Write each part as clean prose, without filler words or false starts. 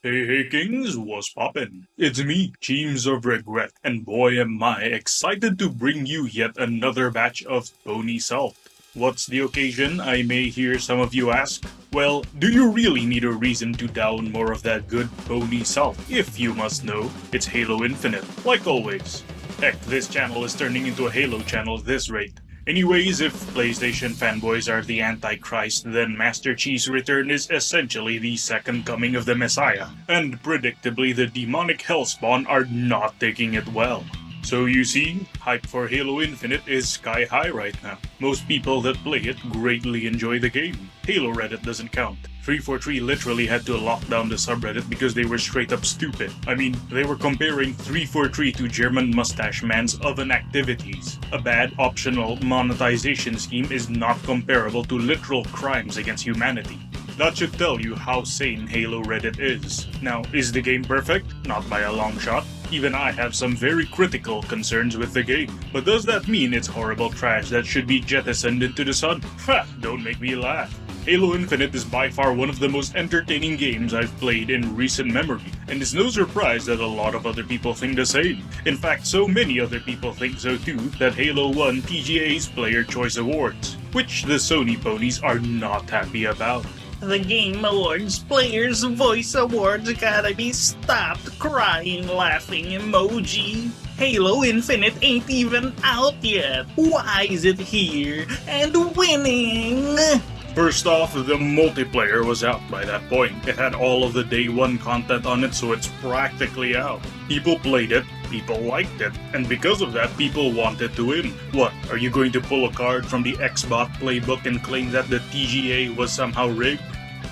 Hey Kings, what's poppin'? It's me, Teams of Regret, and boy am I excited to bring you yet another batch of Pony Salt. What's the occasion, I may hear some of you ask? Well, do you really need a reason to down more of that good Pony Salt? If you must know, it's Halo Infinite, like always. Heck, this channel is turning into a Halo channel at this rate. Anyways, if PlayStation fanboys are the Antichrist, then Master Chief's return is essentially the second coming of the Messiah, and predictably the demonic hellspawn are not taking it well. So you see, hype for Halo Infinite is sky high right now. Most people that play it greatly enjoy the game. Halo Reddit doesn't count. 343 literally had to lock down the subreddit because they were straight up stupid. I mean, they were comparing 343 to German mustache man's oven activities. A bad optional monetization scheme is not comparable to literal crimes against humanity. That should tell you how sane Halo Reddit is. Now, is the game perfect? Not by a long shot. Even I have some very critical concerns with the game. But does that mean it's horrible trash that should be jettisoned into the sun? Ha! Don't make me laugh. Halo Infinite is by far one of the most entertaining games I've played in recent memory, and it's no surprise that a lot of other people think the same. In fact, so many other people think so too that Halo won TGA's Player Choice Awards, which the Sony Ponies are not happy about. The Game Awards Players' Voice Awards gotta be stopped crying laughing emoji. Halo Infinite ain't even out yet. Why is it here and winning? First off, the multiplayer was out by that point. It had all of the day one content on it, so it's practically out. People played it, people liked it, and because of that, people wanted to win. What, are you going to pull a card from the Xbox playbook and claim that the TGA was somehow rigged?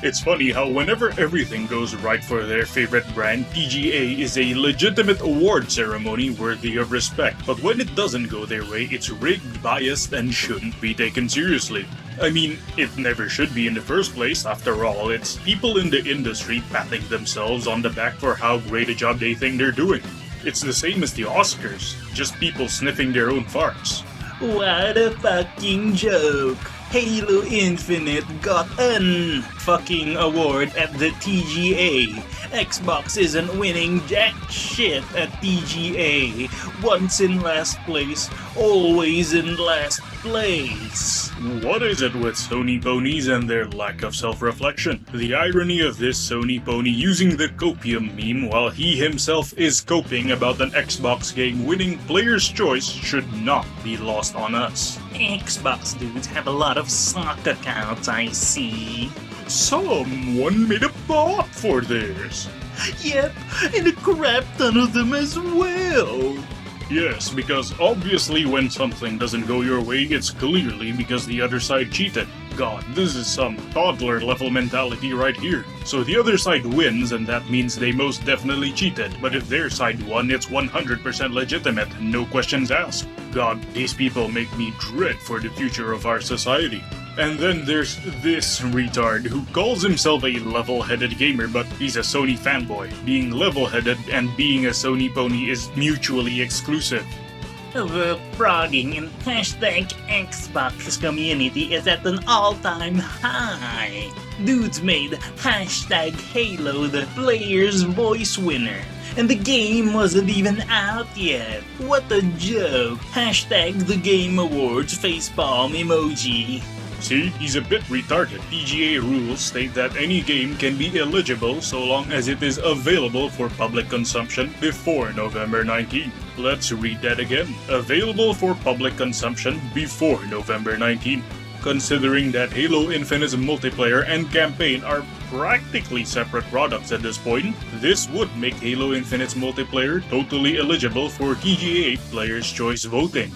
It's funny how whenever everything goes right for their favorite brand, TGA is a legitimate award ceremony worthy of respect. But when it doesn't go their way, it's rigged, biased, and shouldn't be taken seriously. I mean, it never should be in the first place. After all, it's people in the industry patting themselves on the back for how great a job they think they're doing. It's the same as the Oscars, just people sniffing their own farts. What a fucking joke. Halo Infinite got an fucking award at the TGA. Xbox isn't winning jack shit at TGA. Once in last place, always in last place. What is it with Sony Ponies and their lack of self-reflection? The irony of this Sony Pony using the copium meme while he himself is coping about an Xbox game winning Player's Choice should not be lost on us. Xbox dudes have a lot of sock accounts, I see. Someone made a bot for this. Yep, and a crap ton of them as well. Yes, because obviously when something doesn't go your way, it's clearly because the other side cheated. God, this is some toddler level mentality right here. So the other side wins and that means they most definitely cheated, but if their side won, it's 100% legitimate, no questions asked. God, these people make me dread for the future of our society. And then there's this retard who calls himself a level-headed gamer, but he's a Sony fanboy. Being level-headed and being a Sony pony is mutually exclusive. The frogging in hashtag Xbox community is at an all-time high. Dudes made hashtag Halo the player's voice winner, and the game wasn't even out yet. What a joke. Hashtag the Game Awards facepalm emoji. See, he's a bit retarded. TGA rules state that any game can be eligible so long as it is available for public consumption before November 19. Let's read that again. Available for public consumption before November 19. Considering that Halo Infinite's multiplayer and campaign are practically separate products at this point, this would make Halo Infinite's multiplayer totally eligible for TGA Player's Choice voting.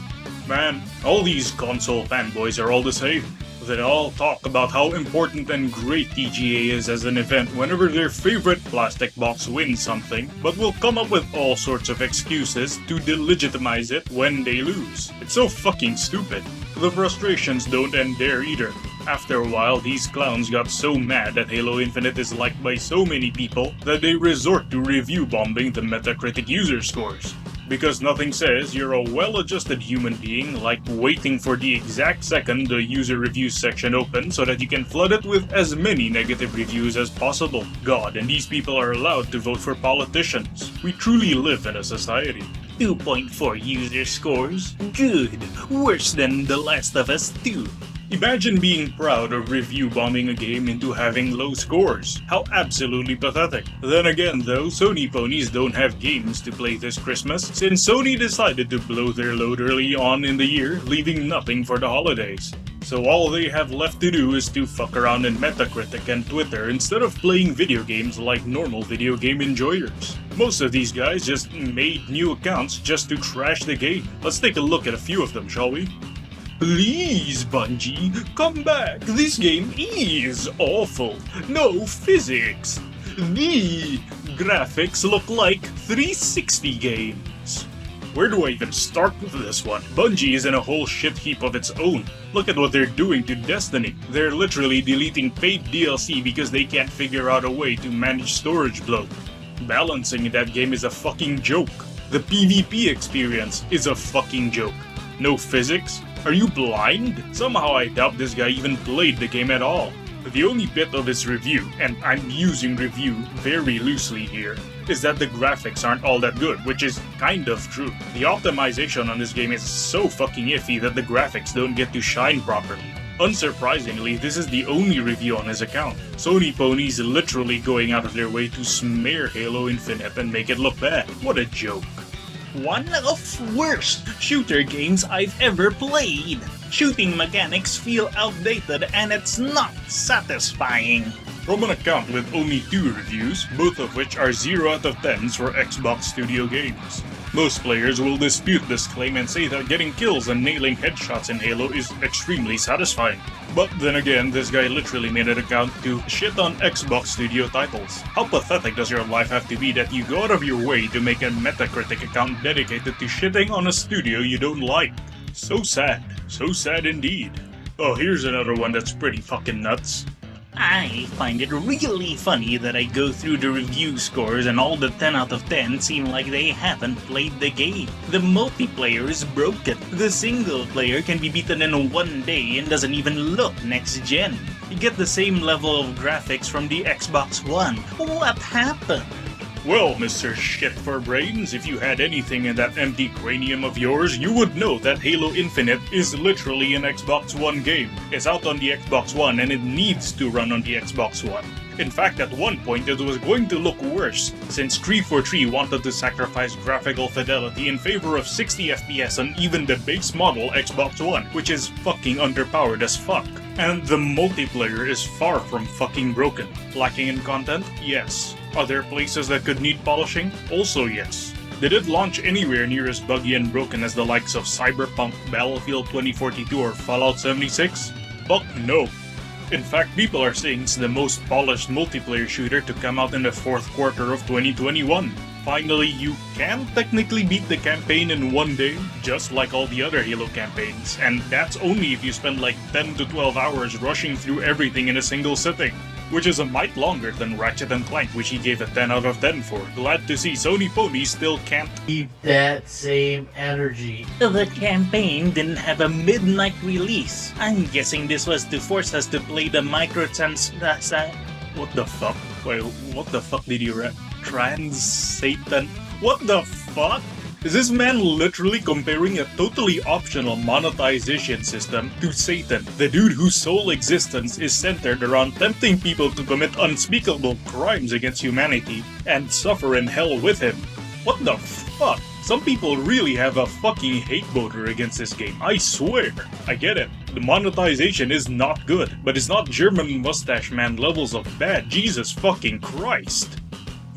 Man, all these console fanboys are all the same. They all talk about how important and great TGA is as an event whenever their favorite plastic box wins something, but will come up with all sorts of excuses to delegitimize it when they lose. It's so fucking stupid. The frustrations don't end there either. After a while, these clowns got so mad that Halo Infinite is liked by so many people that they resort to review bombing the Metacritic user scores. because nothing says you're a well-adjusted human being like waiting for the exact second the user reviews section opens so that you can flood it with as many negative reviews as possible. God, and these people are allowed to vote for politicians. We truly live in a society. 2.4 user scores? Good. Worse than The Last of Us 2. Imagine being proud of review bombing a game into having low scores. How absolutely pathetic. Then again though, Sony Ponies don't have games to play this Christmas since Sony decided to blow their load early on in the year, leaving nothing for the holidays. So all they have left to do is to fuck around in Metacritic and Twitter instead of playing video games like normal video game enjoyers. Most of these guys just made new accounts just to trash the game. Let's take a look at a few of them, shall we? Please, Bungie, come back. This game is awful. No physics. The graphics look like 360 games. Where do I even start with this one? Bungie is in a whole shit heap of its own. Look at what they're doing to Destiny. They're literally deleting paid DLC because they can't figure out a way to manage storage bloat. Balancing in that game is a fucking joke. The PvP experience is a fucking joke. No physics? Are you blind? Somehow I doubt this guy even played the game at all. The only bit of his review, and I'm using review very loosely here, is that the graphics aren't all that good, which is kind of true. The optimization on this game is so fucking iffy that the graphics don't get to shine properly. Unsurprisingly, this is the only review on his account. Sony Ponies literally going out of their way to smear Halo Infinite and make it look bad. What a joke. One of worst shooter games I've ever played. Shooting mechanics feel outdated and it's not satisfying. From an account with only 2 reviews, both of which are 0 out of 10s for Xbox Studio games. Most players will dispute this claim and say that getting kills and nailing headshots in Halo is extremely satisfying. But then again, this guy literally made an account to shit on Xbox Studio titles. How pathetic does your life have to be that you go out of your way to make a Metacritic account dedicated to shitting on a studio you don't like? So sad indeed. Oh, here's another one that's pretty fucking nuts. I find it really funny that I go through the review scores and all the 10 out of 10 seem like they haven't played the game. The multiplayer is broken. The single player can be beaten in one day and doesn't even look next gen. You get the same level of graphics from the Xbox One. What happened? Well, Mr. Shit for Brains, if you had anything in that empty cranium of yours, you would know that Halo Infinite is literally an Xbox One game. It's out on the Xbox One and it needs to run on the Xbox One. In fact, at one point it was going to look worse, since 343 wanted to sacrifice graphical fidelity in favor of 60 FPS on even the base model Xbox One, which is fucking underpowered as fuck. And the multiplayer is far from fucking broken. Lacking in content? Yes. Are there places that could need polishing? Also yes. Did it launch anywhere near as buggy and broken as the likes of Cyberpunk, Battlefield 2042, or Fallout 76? Fuck no. In fact, people are saying it's the most polished multiplayer shooter to come out in the 4th quarter of 2021. Finally, you can technically beat the campaign in one day, just like all the other Halo campaigns, and that's only if you spend like 10 to 12 hours rushing through everything in a single sitting. Which is a mite longer than Ratchet & Clank, which he gave a 10 out of 10 for. Glad to see Sony Ponies still can't keep that same energy. The campaign didn't have a midnight release. I'm guessing this was to force us to play the What the fuck? Wait, what the fuck did you Trans-Satan? What the fuck? Is this man literally comparing a totally optional monetization system to Satan, the dude whose sole existence is centered around tempting people to commit unspeakable crimes against humanity and suffer in hell with him? What the fuck? Some people really have a fucking hate voter against this game, I swear. I get it. The monetization is not good, but it's not German mustache man levels of bad, Jesus fucking Christ.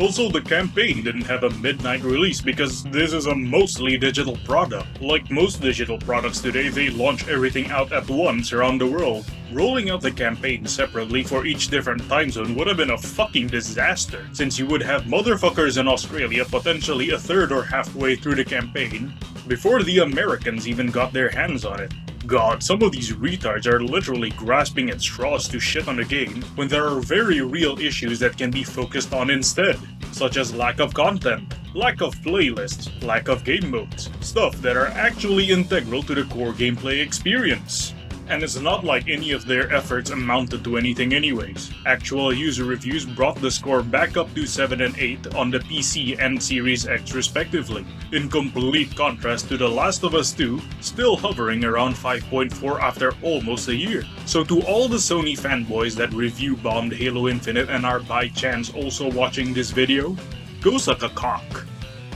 Also, the campaign didn't have a midnight release because this is a mostly digital product. Like most digital products today, they launch everything out at once around the world. Rolling out the campaign separately for each different time zone would have been a fucking disaster, since you would have motherfuckers in Australia potentially a third or halfway through the campaign before the Americans even got their hands on it. God, some of these retards are literally grasping at straws to shit on the game when there are very real issues that can be focused on instead, such as lack of content. lack of playlists, lack of game modes, stuff that are actually integral to the core gameplay experience. And it's not like any of their efforts amounted to anything anyways. Actual user reviews brought the score back up to 7 and 8 on the PC and Series X respectively, in complete contrast to The Last of Us 2, still hovering around 5.4 after almost a year. So to all the Sony fanboys that review bombed Halo Infinite and are by chance also watching this video, go suck a cock.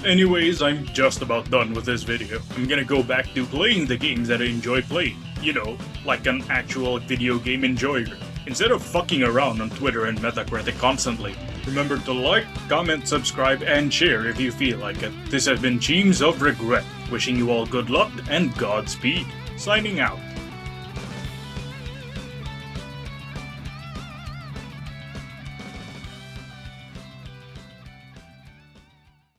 Anyways, I'm just about done with this video. I'm gonna go back to playing the games that I enjoy playing. You know, like an actual video game enjoyer, instead of fucking around on Twitter and Metacritic constantly. Remember to like, comment, subscribe, and share if you feel like it. This has been Teams of Regret, wishing you all good luck and Godspeed. Signing out.